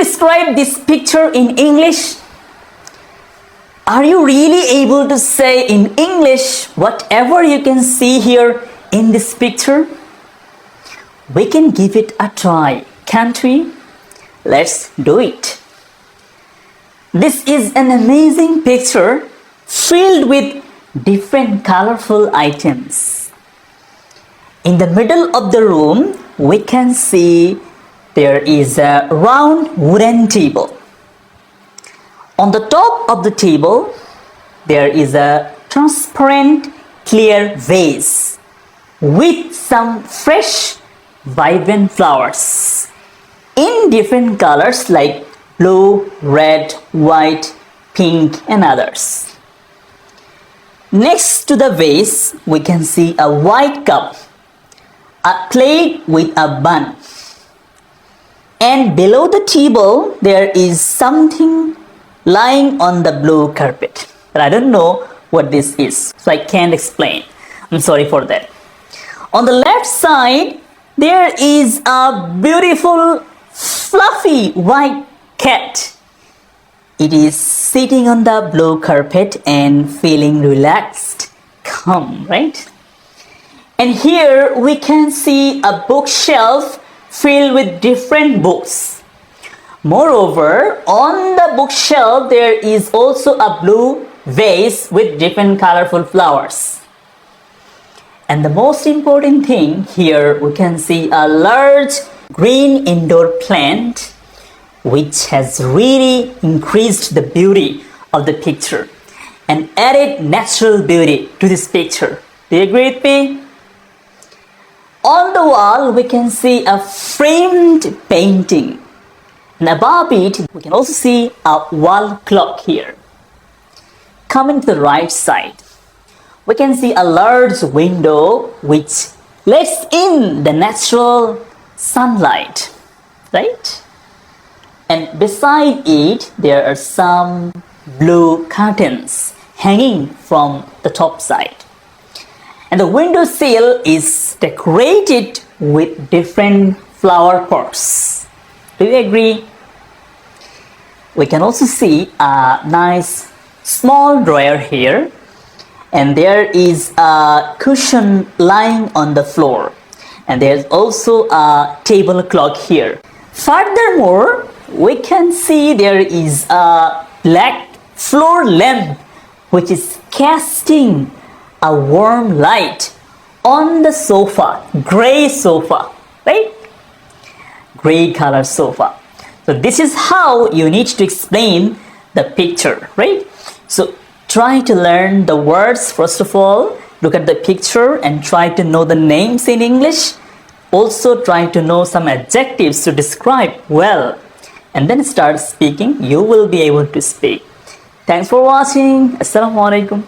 describe this picture in English? Are you really able to say in English whatever you can see here in this picture? We can give it a try, can't we? Let's do it. This is an amazing picture filled with different colorful items. In the middle of the room, we can see there is a round wooden table. On the top of the table, there is a transparent clear vase with some fresh vibrant flowers in different colors like blue, red, white, pink and others. Next to the vase, we can see a white cup, a plate with a bun, and below the table there is something lying on the blue carpet. But I don't know what this is, so I can't explain. I'm sorry for that. On the left side, there is a beautiful fluffy white cat. It is sitting on the blue carpet and feeling relaxed, calm, right? And here we can see a bookshelf filled with different books. Moreover, on the bookshelf there is also a blue vase with different colorful flowers. And the most important thing here, we can see a large green indoor plant which has really increased the beauty of the picture and added natural beauty to this picture. Do you agree with me? On the wall we can see a framed painting. And above it, we can also see a wall clock here. Coming to the right side, we can see a large window which lets in the natural sunlight, right? And beside it, there are some blue curtains hanging from the top side. And the window sill is decorated with different flower pots. Do you agree? We can also see a nice small drawer here, and there is a cushion lying on the floor, and there's also a table clock here. Furthermore, we can see there is a black floor lamp which is casting a warm light on the sofa, gray sofa, right? Gray color sofa. So this is how you need to explain the picture, right? So try to learn the words first of all, look at the picture and try to know the names in English. Also try to know some adjectives to describe well, and then start speaking. You will be able to speak. Thanks for watching. Assalamu alaikum.